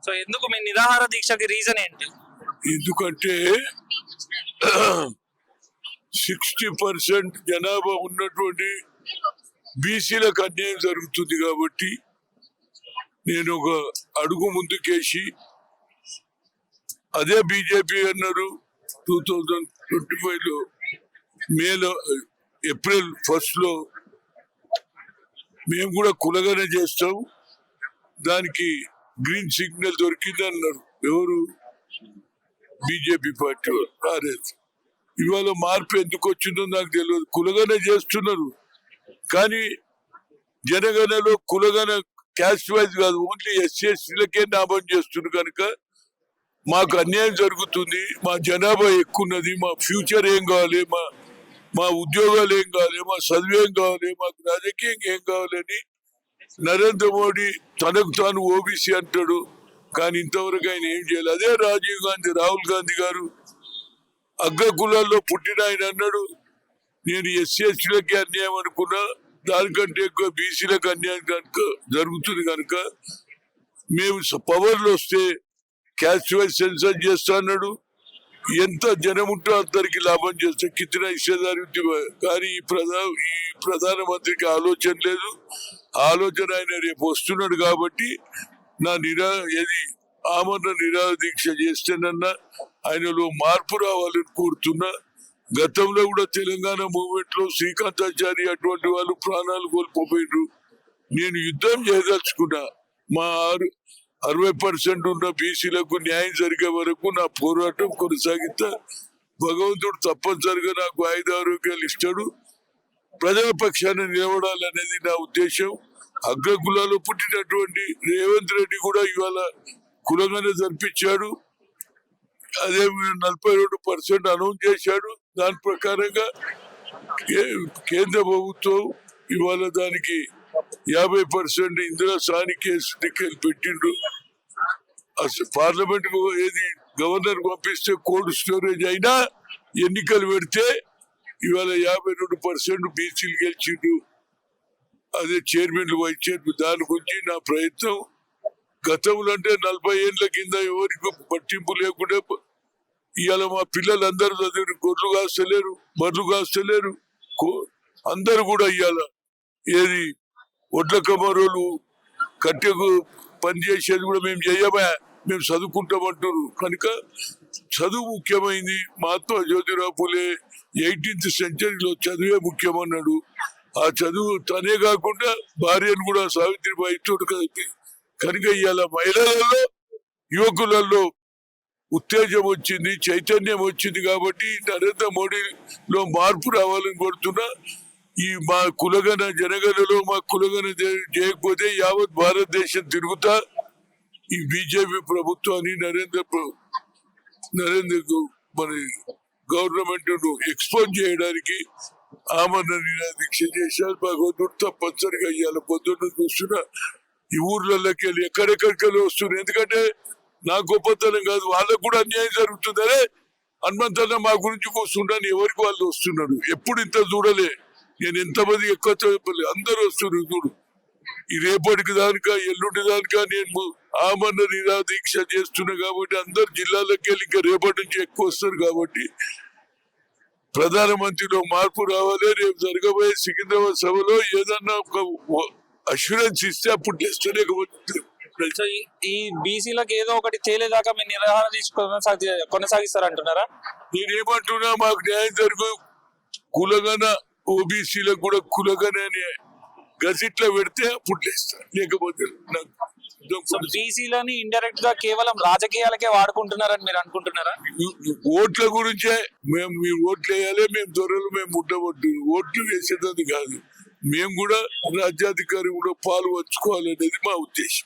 So ఎందుకు మీ నిరాహార దీక్షకి reason ఏంటి? ఎందుకంటే 60% జనాభా ఉన్నటువంటి బీసీలకు అన్యాయం జరుగుతుంది కాబట్టి నేను ఒక అడుగు ముందుకేసి, అదే బీజేపీ అన్నారు 2025లో మేలో ఏప్రిల్ 1 మేము కూడా కులగన చేస్తాం, దానికి గ్రీన్ సిగ్నల్ దొరికింది అన్నారు. ఎవరు? బీజేపీ పార్టీ రాలేదు. ఇవాళ మార్పు ఎందుకు వచ్చిందో నాకు తెలియదు. కులగన చేస్తున్నారు కానీ జనగణలో కులగన క్యాస్ట్ వైజ్ కాదు, ఓన్లీ ఎస్సీలకే నామం చేస్తున్నారు కనుక మాకు అన్యాయం జరుగుతుంది. మా జనాభా ఎక్కున్నది, మా ఫ్యూచర్ ఏం కావాలి, మా ఉద్యోగాలు ఏం కావాలి, మా చదువు ఏం కావాలి, మాకు రాజకీయం ఏం కావాలని నరేంద్ర మోడీ తనకు తాను ఓబీసీ అంటాడు కానీ ఇంతవరకు ఆయన ఏం చేయాలి. అదే రాజీవ్ గాంధీ, రాహుల్ గాంధీ గారు అగ్ర కులాల్లో పుట్టిన ఆయన అన్నాడు, నేను ఎస్సీలకే అన్యాయం అనుకున్నా, దానికంటే ఎక్కువ బీసీలకు అన్యాయం కనుక జరుగుతుంది కనుక మేము పవర్లు వస్తే క్యాస్ట్ వైజ్ సెన్సర్ చేస్తా అన్నాడు. ఎంత జనం ఉంటే అందరికి లాభం చేస్తే కితనా హిస్సేదారి కానీ ఈ ప్రధానమంత్రికి ఆలోచన లేదు. ఆలోచన ఆయన రేపు వస్తున్నాడు కాబట్టి నా ఆమరణ నిరాహార దీక్ష చేస్తేనన్నా ఆయనలో మార్పు రావాలని కోరుతున్నా. గతంలో కూడా తెలంగాణ మూవ్మెంట్ లో శ్రీకాంతాచారి అటువంటి వాళ్ళు ప్రాణాలు కోల్పోయారు. నేను యుద్ధం చేయదలుచుకున్నా. మా 60% ఉన్న బీసీలకు న్యాయం జరిగే వరకు నా పోరాటం కొనసాగిస్తా. భగవంతుడు తప్పనిసరిగా నాకు ఆయుధ ఆరోగ్యాలు ఇస్తాడు. ప్రజల పక్షాన నిలబడాలనేది నా ఉద్దేశం. అగ్రకులాల్లో పుట్టినటువంటి రేవంత్ రెడ్డి కూడా ఇవాళ కులంగానే జరిపించాడు. అదే 42% అనౌన్స్ చేశాడు. దాని ప్రకారంగా కేంద్ర ప్రభుత్వం ఇవాళ దానికి 50% ఇందిరా సాని కేసు పెట్టిండ్రు. పార్లమెంట్ గవర్నర్ పంపిస్తే కోల్డ్ స్టోరేజ్ అయినా ఎన్నికలు పెడితే ఇవాళ 52% బీసీలు గెలిచిండ్రు. అదే చైర్మన్లు, వైస్ చైర్మన్. దాని గురించి నా ప్రయత్నం. గతంలో అంటే 40 ఏళ్ల కింద ఎవరికి పట్టింపు లేకుండా ఇవాళ మా పిల్లలందరూ చదివి గొర్రెలు కాస్తలేరు, బర్రెలు కాస్తలేరు. అందరు కూడా ఇవాళ ఒడ్ల కమరోలు కట్టెకు పనిచేసేది కూడా మేము చేయమా, మేము చదువుకుంటామంటారు. కనుక చదువు ముఖ్యమైంది. మహాత్మా జ్యోతిరావు పూలే 18th సెంచరీలో చదువే ముఖ్యమన్నాడు. ఆ చదువు తనే కాకుండా భార్యను కూడా సావిత్రిబాయి తోడు కలిపి. కనుక ఇవాళ మహిళలలో, యువకులలో ఉత్తేజం వచ్చింది, చైతన్యం వచ్చింది. కాబట్టి నరేంద్ర మోడీలో మార్పు రావాలని కోరుతున్నా. ఈ మా కులగన జనగణలో మా కులగన చేయకపోతే యావత్ భారతదేశం తిరుగుతా ఈ బీజేపీ ప్రభుత్వాన్ని నరేంద్ర మన గవర్నమెంట్ ను ఎక్స్పోజ్ చేయడానికి ఆమరణ నిరాహార దీక్ష చేశారు. భగవంతుడు తప్పనిసరిగా ఇవాళ పొద్దున్న చూస్తున్నా ఈ ఊర్లలోకి వెళ్ళి ఎక్కడెక్కడికి వస్తున్నారు. ఎందుకంటే నా గొప్పతనం కాదు, వాళ్ళకు కూడా అన్యాయం జరుగుతుందనే హనుమంతన్న మా గురించి కూర్చుంటాను. ఎవరికి వాళ్ళు వస్తున్నారు. ఎప్పుడు ఇంత చూడలే నేను. ఎంతమంది ఎక్కువ చెప్పలేదు, అందరూ వస్తున్నారు. చూడు ఈ రేపటికి దానిక ఎల్లుండి దానిక నేను ఆమరణ నిరాహార దీక్ష చేస్తున్నా కాబట్టి అందరు జిల్లాలకు వెళ్ళి ఇంకా రేపటి నుంచి ఎక్కువ వస్తారు. కాబట్టి ప్రధానమంత్రిలో మార్పు రావాలి. రేపు జరగబోయే సికింద్రాబాద్ సభలో ఏదన్నా ఒక అష్యూరెన్స్ ఇస్తే అప్పుడు తెస్తలేకపోతే ఈ బీసీలకు ఏదో ఒకటి తేలేదాకా మీ నిరాహార దీక్ష కొనసాగిస్తారంటున్నారా? నేనేమంటున్నా, మాకు న్యాయం జరుగు. కులగన ఓబీసీలకు కూడా కులగన గజెట్ లో పెడితే అప్పుడు లేస్తా, లేకపోతే బీసీలని ఇండైరెక్ట్ గా కేవలం రాజకీయాలకే వాడుకుంటున్నారని మీరు అనుకుంటున్నారా? ఓట్ల గురించే మీరు ఓట్లు వేయాలి, మేము దొరలు, మేము ముట్టబట్టు ఓట్లు వేసేది కాదు. మేము కూడా రాజ్యాధికారి కూడా పాలు పంచుకోవాలనేది మా ఉద్దేశం.